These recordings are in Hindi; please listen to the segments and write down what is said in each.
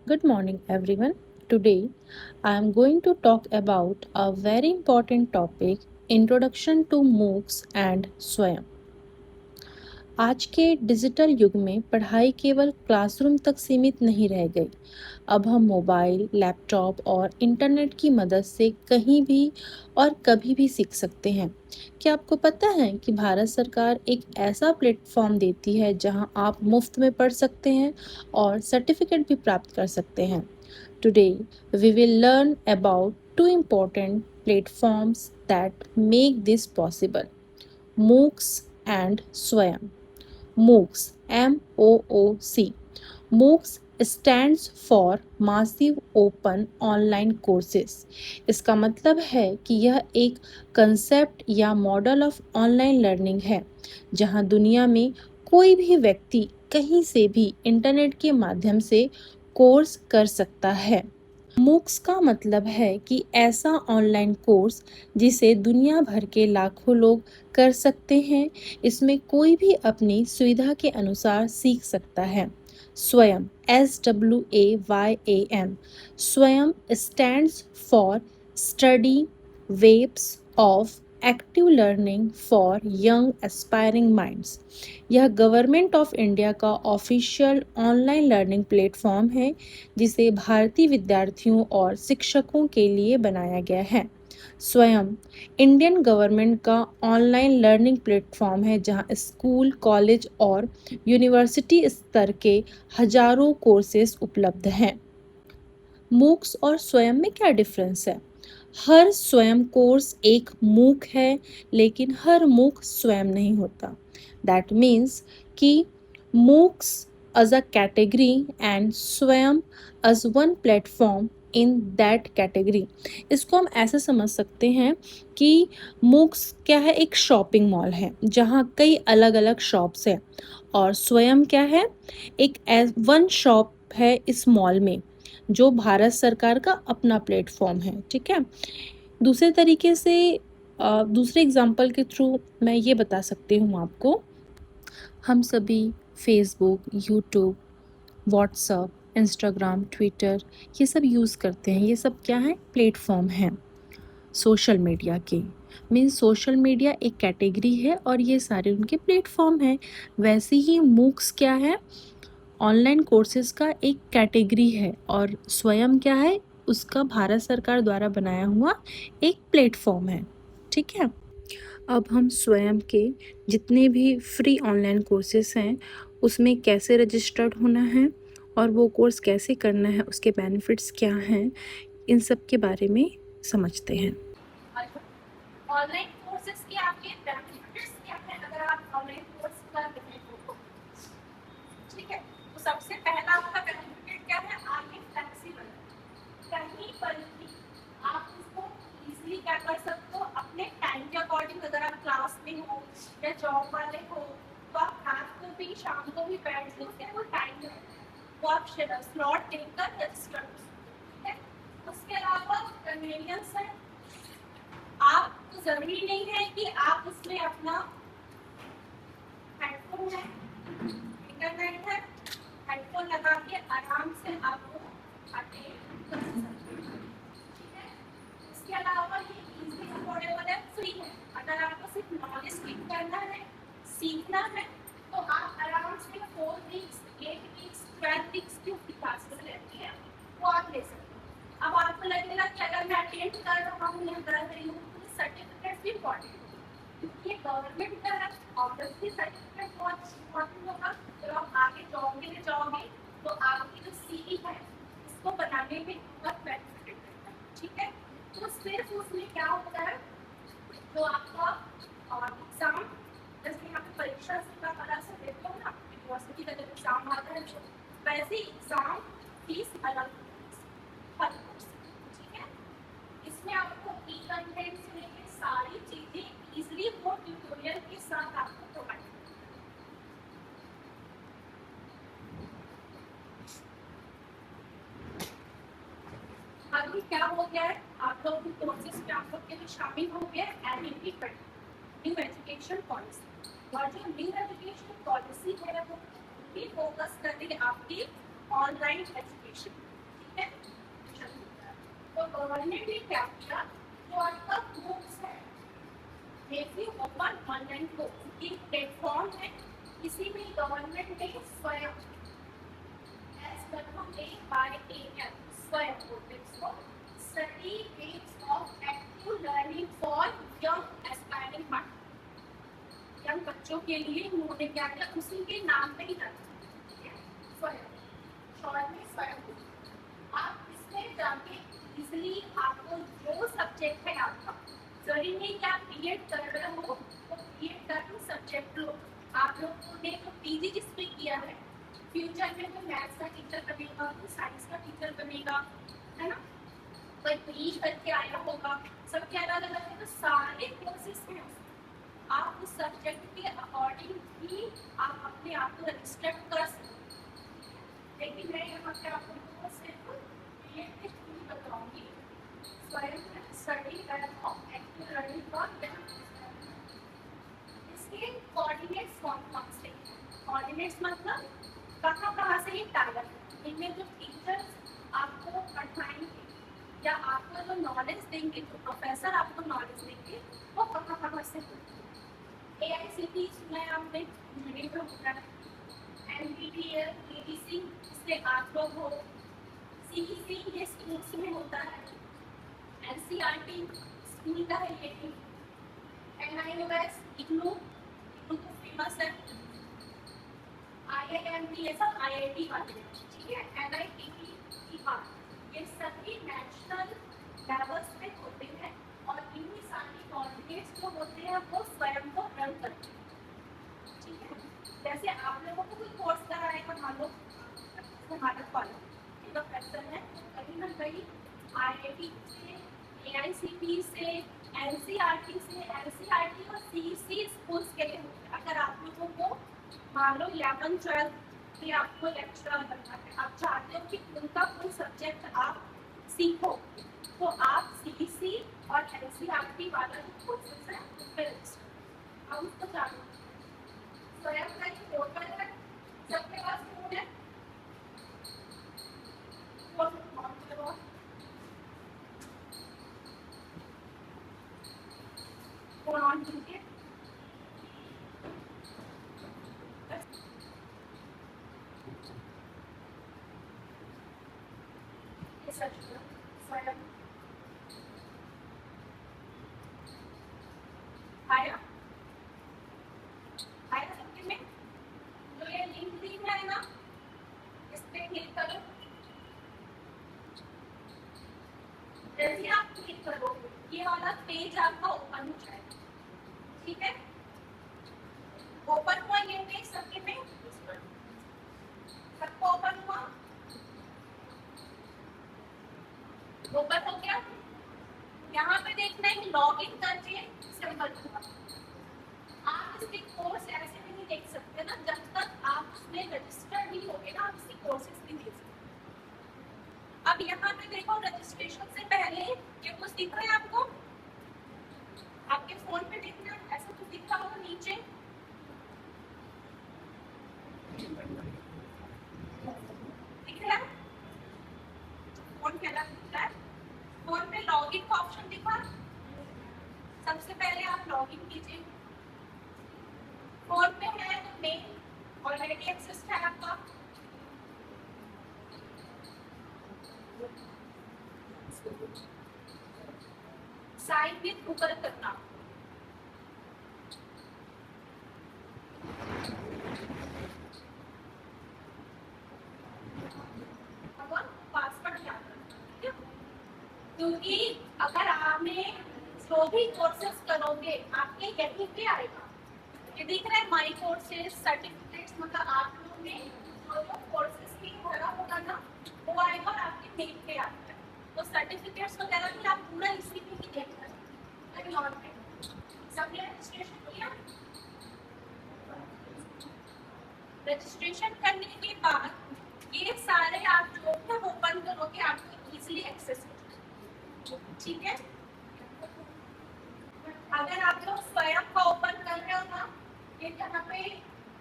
Good morning, everyone. Today, I am going to talk about a very important topic Introduction to MOOCs and स्वयं। आज के डिजिटल युग में पढ़ाई केवल क्लासरूम तक सीमित नहीं रह गई। अब हम मोबाइल, लैपटॉप और इंटरनेट की मदद से कहीं भी और कभी भी सीख सकते हैं। क्या आपको पता है कि भारत सरकार एक ऐसा प्लेटफॉर्म देती है जहां आप मुफ्त में पढ़ सकते हैं और सर्टिफिकेट भी प्राप्त कर सकते हैं। Today, we will learn about two important platforms that make this possible: MOOCs and Swayam. MOOCs, MOOC. MOOCs stands for Massive Open Online Courses। इसका मतलब है कि यह एक कंसेप्ट या मॉडल ऑफ ऑनलाइन लर्निंग है जहां दुनिया में कोई भी व्यक्ति कहीं से भी इंटरनेट के माध्यम से कोर्स कर सकता है। मूक्स का मतलब है कि ऐसा ऑनलाइन कोर्स जिसे दुनिया भर के लाखों लोग कर सकते हैं। इसमें कोई भी अपनी सुविधा के अनुसार सीख सकता है। स्वयं, SWAYAM, स्वयं stands for study waves of active learning for young aspiring minds. यह गवर्नमेंट ऑफ इंडिया का ऑफिशियल ऑनलाइन लर्निंग प्लेटफॉर्म है जिसे भारतीय विद्यार्थियों और शिक्षकों के लिए बनाया गया है। स्वयं इंडियन गवर्नमेंट का ऑनलाइन लर्निंग प्लेटफॉर्म है जहां स्कूल, कॉलेज और यूनिवर्सिटी स्तर के हजारों कोर्सेज उपलब्ध हैं। मूक्स और स्वयं में क्या डिफरेंस है? हर स्वयं कोर्स एक मूक है, लेकिन हर मूक स्वयं नहीं होता। दैट मीन्स कि MOOCs as a category and स्वयं as one platform in that category। इसको हम ऐसे समझ सकते हैं कि मूक्स क्या है, एक शॉपिंग मॉल है जहाँ कई अलग अलग शॉप्स हैं, और स्वयं क्या है, एक वन शॉप है इस मॉल में जो भारत सरकार का अपना प्लेटफॉर्म है। ठीक है, दूसरे तरीके से दूसरे एग्जाम्पल के थ्रू मैं ये बता सकती हूँ आपको। हम सभी Facebook, YouTube, WhatsApp, Instagram, Twitter ये सब यूज़ करते हैं। ये सब क्या है, प्लेटफॉर्म हैं सोशल मीडिया के। मीन्स सोशल मीडिया एक कैटेगरी है और ये सारे उनके प्लेटफॉर्म हैं। वैसे ही मूक्स क्या है, ऑनलाइन कोर्सेज का एक कैटेगरी है, और स्वयं क्या है, उसका भारत सरकार द्वारा बनाया हुआ एक प्लेटफॉर्म है। ठीक है, अब हम स्वयं के जितने भी फ्री ऑनलाइन कोर्सेज हैं उसमें कैसे रजिस्टर्ड होना है और वो कोर्स कैसे करना है, उसके बेनिफिट्स क्या हैं, इन सब के बारे में समझते हैं। ऑनलाइन कोर्सेज के आपके बेनिफिट्स क्या हैं अगर आप ऑनलाइन कोर्स कर रहे हो? ठीक है, तो सबसे पहला आपका बेनिफिट क्या है? आपकी फ्लेक्सिबल, कहीं पर भी आप उसको इजीली क्या कर सकते हो अपने टाइम के अकॉर्डिंग। अगर आप क्लास में हो या जॉब वाले हो तो आप रात को भी शाम को भी बैठ के उसके वो टाइम है वो आप स्लॉट देकर रजिस्टर कर सकते हो। उसके अलावा कन्वीनियंस है, आपको जरूरी नहीं है कि आप उसमें अपना हेडफोन है, इंटरनेट है, हेडफोन लगा के आराम से आपको अटेंड कर सकते हैं। ठीक है, इसके अलावा ये इजीली अफोर्डेबल है, फ्री है। अगर आपको सिर्फ नॉलेज गेन करना है, सीखना है, तो आप आराम से 4 वीक्स, 8 वीक्स, 12 वीक्स की क्लासेस रहती है वो आप ले सकते हो। अब आपको लगेगा कि अगर मैं अटेंड कर रहा हूँ या कर रही हूँ तो सर्टिफिकेट भी इम्पॉर्टेंट है। ये गवर्नमेंट का है, ऑब्वियसली सर्टिफिकेट बहुत इम्पॉर्टेंट होगा। जब आप आगे जॉब के लिए जाओगे तो आपकी जो सीवी है इसको बनाने में बहुत बेनिफिट है। ठीक है, तो सिर्फ उसमें क्या होता है, जो आपका एग्जाम, जैसे यहाँ पे परीक्षा से आप अलग से देते हो ना, यूनिवर्सिटी का जब एग्जाम आता है तो वैसे एग्जाम फीस अलग हर कोर्स। ठीक है, इसमें आपको ई कंटेंट से लेकर सारी चीजें इजीली वो ट्यूटोरियल के साथ आपको प्रोवाइड। अभी क्या हो गया है, आप लोग भी कोर्सेज पे आप लोग के लिए शामिल हो गया एनईपी न्यू एजुकेशन पॉलिसी। और जो न्यू एजुकेशन पॉलिसी है वो भी फोकस कर रही है आपकी ऑनलाइन एजुकेशन। गवर्नमेंट ने क्या किया, जो आपका बुक्स है, if you open online course, ये प्लेटफॉर्म है, इसी में गवर्नमेंट ने स्वयं as confirmed by AM स्वयं बोलते इसको study aids of active learning for young aspiring minds, young बच्चों के लिए उन्होंने क्या किया, उसी के नाम पे ही रखा स्वयं, शॉर्ट में स्वयं। आप इसमें जाके इजिली आपको जो सब्जेक्ट है आपका, जरूरी नहीं कि आप बीएड कर रहे हो तो बीएड का ही सब्जेक्ट लो। आप लोगों ने तो पीजी जिसमें किया है, फ्यूचर में कोई मैथ्स का टीचर बनेगा, कोई साइंस का टीचर बनेगा, है ना, कोई पी करके आया होगा, सबके अलग अलग है, तो सारे कोर्सेज में आप उस सब्जेक्ट के अकॉर्डिंग ही आप अपने आप को रजिस्टर कर सकते हैं। लेकिन मैं यहाँ पे आपको सिर्फ बीएड के थ्रू बताऊंगी, स्वयं study of active learning for young. इसके कोऑर्डिनेट्स कौन से, कोऑर्डिनेट्स मतलब कहाँ कहाँ से ये टाइप, इनमें जो टीचर्स आपको पढ़ाएंगे या आपको जो नॉलेज देंगे, जो प्रोफेसर आपको नॉलेज देंगे, वो कहाँ कहाँ से होंगे। AICTE सुना है आपने, मीडिया में होता है, NPTEL, EDC इससे आप लोग हो, CEC ये स्कूल्स में होता है, NCERT स्कूल का है ये, NIOS इग्नू तो फेमस है, IIMT ये सब IIT वाले, ठीक है, NITT ये सभी नेशनल लेवल्स पे होते हैं और इन्हीं सारी कोऑर्डिनेट्स जो होते हैं वो स्वयं को रन करते हैं, ठीक है। जैसे आप लोगों को कोई कोर्स कराएगा, मान लो भारत वाला प्रोफेसर है, कहीं ना कहीं IIT से, AICTE से, NCERT से, NCERT और CEC स्कूल्स के लिए होते हैं। अगर आप लोगों को मान लो 11th-12th के आपको लेक्चरर बनना है, आप चाहते हो कि उनका कोई सब्जेक्ट आप सीखो, तो आप CEC और NCERT वाला जो कोर्सेज है उस पर रजिस्टर, आप उसको चालू स्वयं का ही पोर्टल है, सबके पास फोन है, फोन ऑन कीजिए, स्वयं आया आया सबके में, तो ये लिंक दी है ना, इस पे क्लिक करो, जैसे आप क्लिक करोगे ये वाला पेज आपका ओपन हो जाएगा, ठीक है। ओपन हुआ ये पेज सबके में, सबको ओपन हुआ, ओपन हो गया। यहाँ पे देखना है लॉग इन करके सिंपल हुआ। आप इसके कोर्स ऐसे भी नहीं देख सकते ना, जब तक आप उसमें रजिस्टर नहीं होगे ना, आप इसके कोर्सेज नहीं देख सकते। अब यहाँ पे देखो रजिस्ट्रेशन से पहले ये कुछ दिख रहा है आपको, आपके फोन पे दिख रहा है, ऐसा कुछ दिख रहा होगा नीचे, दिख रहा है, फोन कैसा दिख रहा है, फोन पे लॉगिन का ऑप्शन दिखा, सबसे पहले आप लॉगिन कीजिए, फोन पे है तो मेल ऑलरेडी एक्सेस है आपका, साइन विद गूगल करना, पासवर्ड याद रखना, क्योंकि अगर आपने जो भी कोर्सेज करोगे आपके यहीं पे आएगा, ये दिख रहा है माई कोर्सेज सर्टिफिकेट्स, मतलब आप लोगों ने जो कोर्सेज की भरा होगा ना वो आएगा और आपके मेल पे आता है, तो सर्टिफिकेट्स वगैरह भी आप पूरा इसी में ही देख सकते हैं। सबने रजिस्ट्रेशन किया, रजिस्ट्रेशन करने के बाद ये सारे आप जो है ओपन करोगे आपको इजीली एक्सेस हो जाएगा, ठीक है। अगर आप लोग स्वयं का ओपन कर रहे हो ना, ये यहाँ पे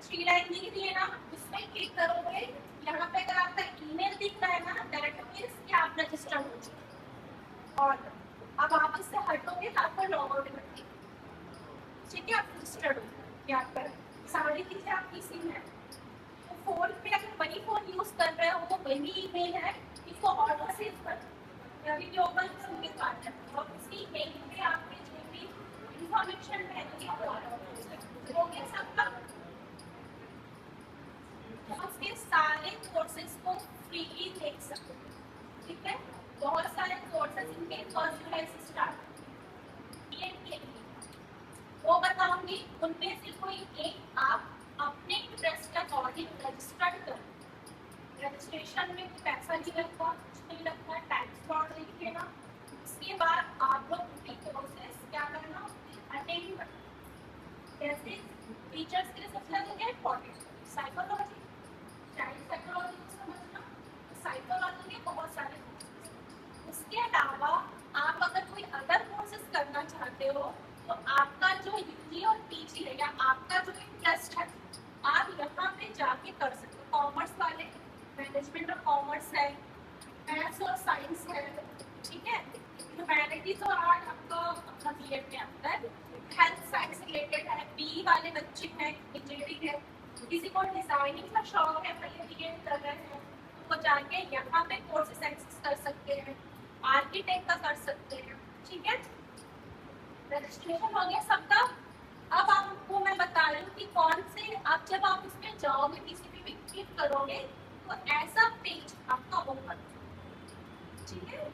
3 लाइन दिख रही है ना, इसमें क्लिक करोगे, यहाँ पे अगर आपका ईमेल दिख रहा है ना, दैट मींस कि आप रजिस्टर हो चुके, और अब आप इससे हटोगे तो आपको लॉग आउट करती है, ठीक है, आप रजिस्टर्ड हो याद कर, सारी चीजें आपकी सेम है। तो फोन पे अगर वही फोन यूज कर रहे हो तो वही ईमेल है, इसको ऑटो सेव कर, अभी ग्लोबल की बात है और उसी मेल पे आपके जो भी इंफॉर्मेशन रहती है वो हो गया सबका। तो उसके सारे कोर्सेज को फ्रीली देख सकते हो, ठीक है, बहुत सारे कोर्सेज इनके फर्स्ट जुलाई से स्टार्ट किए, वो बताऊंगी, उनमें से कोई एक आप अपने इंटरेस्ट के अकॉर्डिंग रजिस्टर करो। रजिस्ट्रेशन में पैसा नहीं लगता, कुछ नहीं लगता, टाइम स्लॉट लिखिए ना, उसके बाद आप लोग उनकी कोर्सेज क्या करना, अटेंड करना। जैसे टीचर्स के लिए सबसे ज़्यादा क्या इम्पोर्टेंट, साइकोलॉजी, चाइल्ड साइकोलॉजी को समझना, साइकोलॉजी के बहुत सारे कोर्सेज। उसके अलावा आप अगर कोई अदर कोर्सेज करना चाहते हो तो आपका जो यूजी और पीजी है या आपका जो इंटरेस्ट है आप यहाँ पे जाके कर सकते हो। कॉमर्स वाले मैनेजमेंट और कॉमर्स है, मैथ्स और साइंस है, ठीक है, ह्यूमैनिटीज और आर्ट आपका अपना बीएड में आता है, हेल्थ साइंस रिलेटेड है, बी वाले बच्चे हैं, इंजीनियरिंग है, किसी को डिजाइनिंग का शौक है, पहले बीएड कर रहे हैं तो जाके यहाँ पे कोर्सेज एक्सेस कर सकते हैं, आर्किटेक्ट का कर सकते हैं, ठीक है। रजिस्ट्रेशन हो गया सबका। अब आपको मैं बता रही हूँ कि कौन से, आप जब आप उसमें जाओगे किसी भी क्लिक करोगे तो ऐसा पेज आपका ओपन, ठीक है।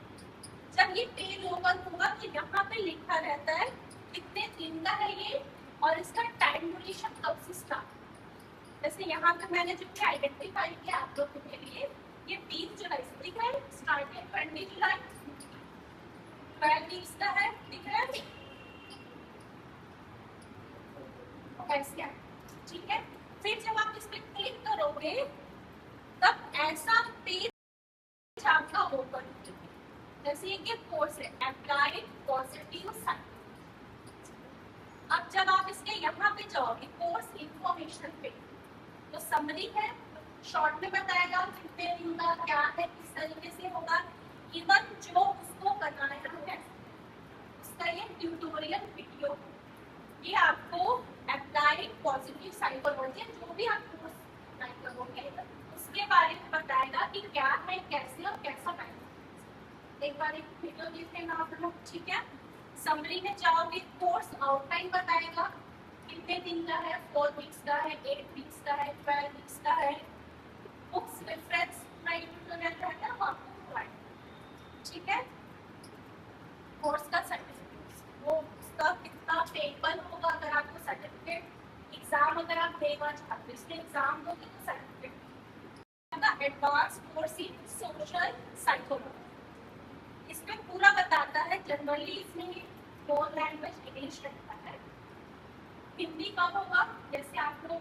जब ये पेज ओपन होगा तो यहाँ पे लिखा रहता है कितने दिन का है ये और इसका टाइम ड्यूरेशन कब से स्टार्ट। जैसे यहाँ पे मैंने जो आइडेंटिफाई किया आप लोगों के लिए, ये 20 जुलाई से दिख रहा है, स्टार्टिंग 20 जुलाई, 12 वीक्स का है, दिख रहा है ऐसे, ठीक है। फिर जब आप इस पर क्लिक करोगे तब ऐसा पेज आपका ओपन, जैसे ये कोर्स है अप्लाइड पॉजिटिव साइकोलॉजी। अब जब आप इसके यहाँ पे जाओगे कोर्स इंफॉर्मेशन पे तो समरी है, शॉर्ट में बताएगा कितने दिन का क्या है, किस तरीके से होगा, इवन जो उसको बनाया है उसका ये ट्यूटोरियल वीडियो, ये आपको अप्लाइड पॉजिटिव साइकोलॉजी जो भी आप कोर्स अप्लाई करोगे उसके बारे में बताएगा कि क्या है, कैसे और कैसा करना। एक बार एक वीडियो देखते हैं आप लोग, ठीक है। समरी में जाओगे कोर्स आउटलाइन बताएगा कितने दिन का है, 4 वीक्स का है, 8 वीक्स का है, 12 वीक्स का है, बुक्स रेफरेंस ट्यूटोरियल रहता है आपको प्रोवाइड, ठीक है। कोर्स का सर्टिफिकेट, वो उसका कितना पेपर होगा, अगर आपको सर्टिफिकेट एग्जाम अगर आप देना चाहते हो इसलिए एग्जाम दोगे तो certificate, advance course in social psychology, इसमें पूरा बताता है। जनरली इसमें फोर लैंग्वेज इंग्लिश रहता है, हिंदी कब होगा, जैसे आप लोग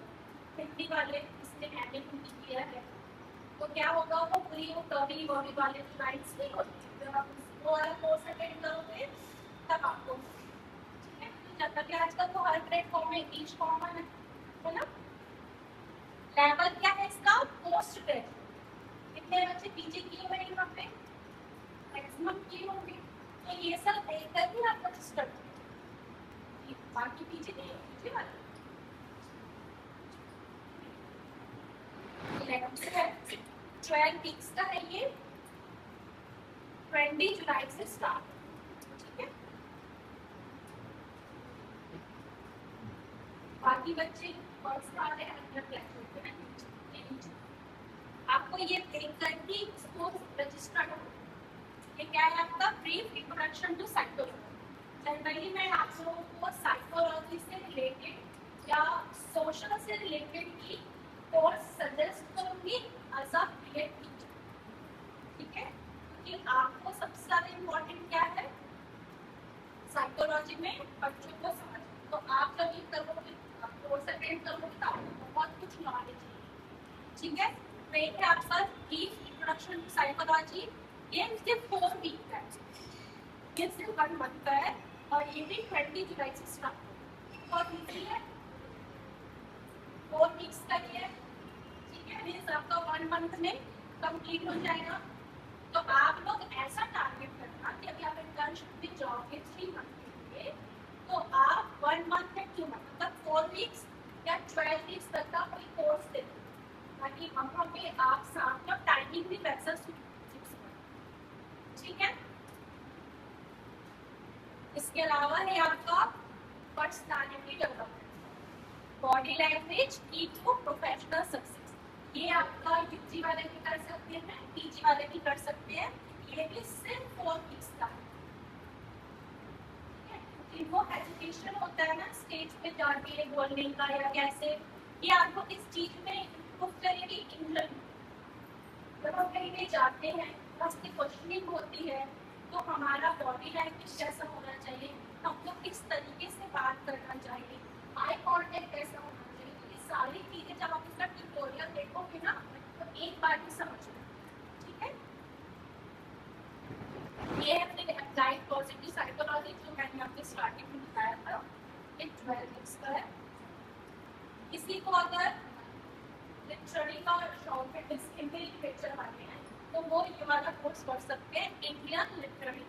हिंदी वाले इसमें एमए हिंदी किया है तो क्या होगा, वो पूरी वो कवि ववि वाले लाइन्स नहीं होती, जब आप उसको वाला कोर्स अटेंड करोगे तब आपको, ठीक है। तो जब तक आजकल तो हर प्लेटफॉर्म में इंग्लिश कॉमन है ना। लेवल क्या है इसका, पोस्ट ग्रेजुएट, कितने बच्चे पीजी किए हुए यहाँ पे, मैक्सिमम किए होंगे, तो ये सब देखकर ही आप रजिस्टर, बाकी पीजी नहीं, पीजी वाले 12 वीक्स का है ये, 20 जुलाई से स्टार्ट, ठीक है। बाकी बच्चे फर्स्ट वाले अंडर ग्रेजुएट हैं, आपको ये देखकर ही इसको रजिस्टर्ड हो। ये क्या है आपका brief introduction to psychology. Generally मैं आप लोगों को साइकोलॉजी से रिलेटेड या सोशल से रिलेटेड ही कोर्स सजेस्ट करूंगी एज अ बीएड टीचर, ठीक है, क्योंकि आपको सबसे ज्यादा इम्पोर्टेंट क्या है साइकोलॉजी में बच्चों को समझ, तो आप जब ये करोगे कोर्स अटेंड करोगे तो आपको बहुत कुछ नॉलेज है, ठीक है। तो ये है आपका ब्रीफ इंट्रोडक्शन टू साइकोलॉजी, ये सिर्फ 4 वीक का है, ये सिर्फ 1 मंथ का है और ये भी 20 जुलाई से स्टार्ट, बहुत इजी है, 4 वीक्स का ही है, ठीक है। मीन्स आपका 1 मंथ में कंप्लीट हो जाएगा। तो आप लोग ऐसा टारगेट करना कि अभी आप इसके अलावा है आपका पर्सनालिटी डेवलपमेंट, बॉडी लैंग्वेज की टू प्रोफेशनल सक्सेस। ये आपका यूजी वाले भी कर सकते हैं, पीजी वाले भी कर सकते हैं। ये भी सिर्फ 4 वीक्स का है। वो एजुकेशन होता है ना स्टेज पे जाके बोलने का या कैसे, ये आपको इस चीज में इम्प्रूव करेगी। इंटरव्यू जब हम कहीं पे जाते हैं, उसकी क्वेश्चनिंग होती है, तो हमारा बॉडी लैंग्वेज कैसा होना चाहिए, हमको किस तरीके से बात करना चाहिए, आई कॉन्टेक्ट कैसा होना चाहिए, तो ये सारी चीजें जब आप इसका ट्यूटोरियल देखोगे ना तो एक बार ही समझ लो। ठीक है, ये है अपने अप्लाइड पॉजिटिव साइकोलॉजी जो मैंने आपको स्टार्टिंग में बताया था, ये 12 वीक्स का है। इसी को अगर लिटरेरी का शौक है, हिंदी लिटरेचर वाले हैं, तो वो ये वाला कोर्स कर सकते हैं, इंडियन लिटरेरी।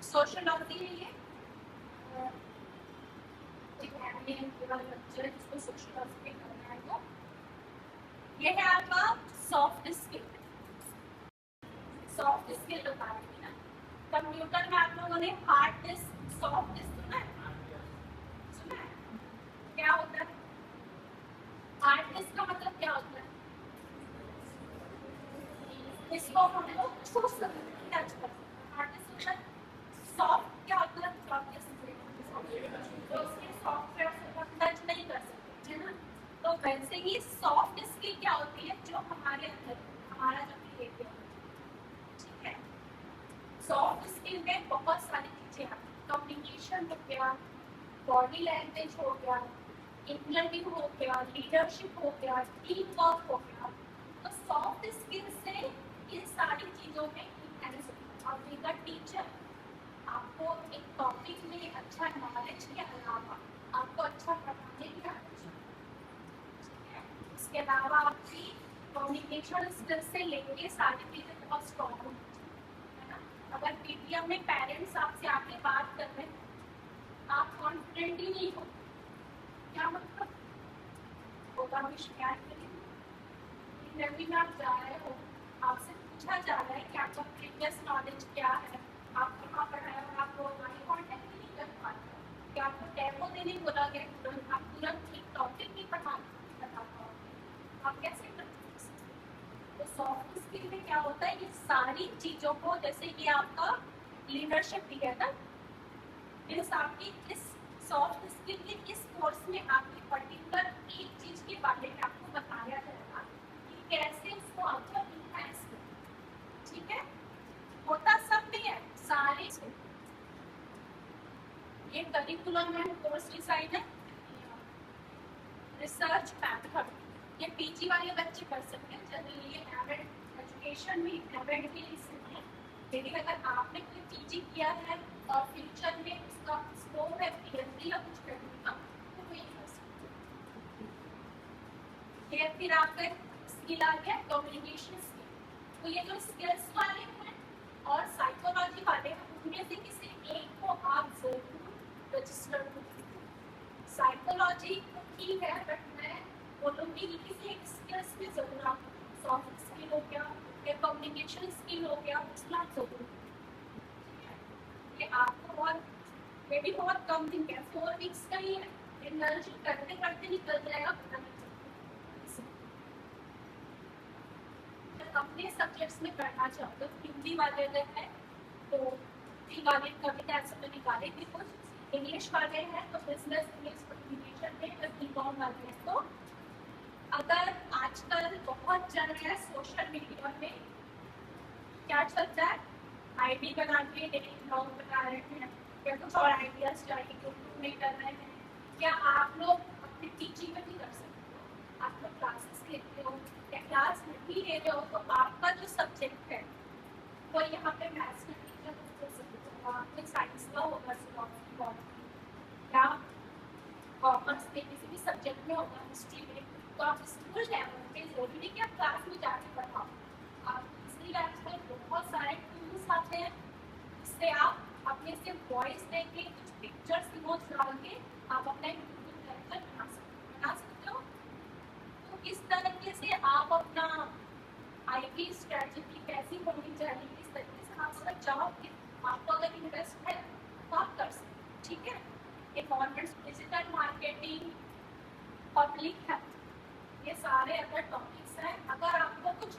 सोशियोलॉजी है ये, जिसको सोशियोलॉजी करना है वो। ये है आपका सॉफ्ट स्किल। सॉफ्ट स्किल बता रही ना, कंप्यूटर में आप लोगों ने हार्ड डिस्क सॉफ्ट डिस्क सुना है? सुना है? क्या होता है हार्ड डिस्क का मतलब? क्या होता है इसको हम लोग सोच सकते हैं टच कर सकते हैं। हार्ड डिस्क मतलब सॉफ्ट क्या होता है? सॉफ्ट डिस्क तो उसके सॉफ्टवेयर से हम टच नहीं कर सकते है ना। तो वैसे ही सॉफ्ट स्किल क्या होती है, जो हमारे अंदर हमारा जो बिहेवियर, ठीक है। सॉफ्ट स्किल में बहुत सारी चीजें आती हैं, कम्युनिकेशन हो गया, बॉडी लैंग्वेज हो गया, इंटरव्यू हो गया, लीडरशिप हो गया, टीम वर्क हो गया। तो सॉफ्ट स्किल से इन सारी चीजों में इनहेंस होता है। और एक टीचर आपको एक टॉपिक में अच्छा नॉलेज के अलावा आपको अच्छा पढ़ाने की आना चाहिए। इसके अलावा आपकी कम्युनिकेशन स्किल से लेके सारी चीजें बहुत स्ट्रॉन्ग होनी चाहिए, है ना। अगर पीटीएम में पेरेंट्स आपसे आके बात कर रहे हैं, आप कॉन्फिडेंट ही नहीं हो, क्या मतलब होगा, हमें शिकायत करेंगे। इंटरव्यू में आप जा रहे हो, आपसे पूछा जा रहा है कि आपका प्रीवियस नॉलेज क्या है, आप कहाँ पढ़ा है, और आप लोग आई कॉन्टेक्ट भी नहीं कर पाते हो, कि आपको डेमो देने बोला गया तुरंत, आप तुरंत एक टॉपिक भी बता पाओगे, आप कैसे कर सकते हो। तो सॉफ्ट स्किल में क्या होता है, ये सारी चीज़ों को, जैसे ये आपका लीडरशिप भी है ना, इस आपकी इस सॉफ्ट स्किल के इस कोर्स में आपकी पर्टिकुलर एक चीज के बारे में आपको बताया जाएगा कि कैसे उसको आपको इनहैंस करें। ठीक है, होता सब भी है सारे। ये करिकुलम एंड कोर्स डिजाइन है, रिसर्च मेथड, ये पीजी वाले बच्चे कर सकते हैं, जनरली ये एमएड एजुकेशन में एमएड भी इसमें है। लेकिन अगर आपने कोई पीजी किया है और फ्यूचर में उसका स्कोप है पीएचडी या कुछ करने का, तो वो ये कर सकते हैं। फिर आपका स्किल आ गया कम्युनिकेशन स्किल। तो ये जो स्किल्स वाले हैं और साइकोलॉजी वाले हैं, उनमें से किसी एक को आप जरूर रजिस्टर करें। साइकोलॉजी तो ठीक है, बट मैं बोलूँगी कि किसी एक स्किल्स में जरूर आप, सॉफ्ट स्किल हो गया या कम्युनिकेशन स्किल हो गया, उसमें आप जरूर, ये आपको बहुत, मे भी बहुत कम दिन है, 4 वीक्स का ही है, इंटर्नशिप करते करते निकल जाएगा, पता नहीं चलता। अपने सब्जेक्ट्स में करना चाहते हो, हिंदी वाले अगर है तो हिंदी वाले कविता ऐसे में निकाले भी कुछ, इंग्लिश वाले हैं तो बिजनेस इंग्लिश कम्युनिकेशन में, अगर बीकॉम वाले हैं तो, अगर आजकल बहुत चल रहा है सोशल मीडिया में, क्या चलता है, आईडी बना के ब्लॉग बना रहे हैं या कुछ और आइडियाज चाहिए यूट्यूब में कर रहे हैं, क्या आप लोग अपनी टीचिंग में भी कर सकते हो। आप लोग क्लासेस लेते हो या क्लास नहीं ले रहे हो, तो आपका जो सब्जेक्ट है वो यहाँ पे मैथ्स में टीचर हो सकते हो, आपने साइंस का होगा या कॉमर्स में किसी भी सब्जेक्ट में होगा, हिस्ट्री में, तो आप स्कूल लेवल पे जरूरी नहीं कि आप क्लास में जाके पढ़ाओ, आप इसलिए आजकल बहुत सारे टूल्स आते हैं, इससे आप अपने से वॉइस देके कुछ पिक्चर्स इमोज डाल के आप अपना यूट्यूब कैरेक्टर बना सकते हो। तो इस तरीके से आप अपना आईटी स्ट्रेटजी कैसी होनी चाहिए, इस तरीके से आप अगर चाहोगे आपको अगर इंटरेस्ट है तो आप कर सकते हैं, ठीक है। Environment, digital marketing, public health, ये सारे अदर टॉपिक्स हैं। अगर आपको कुछ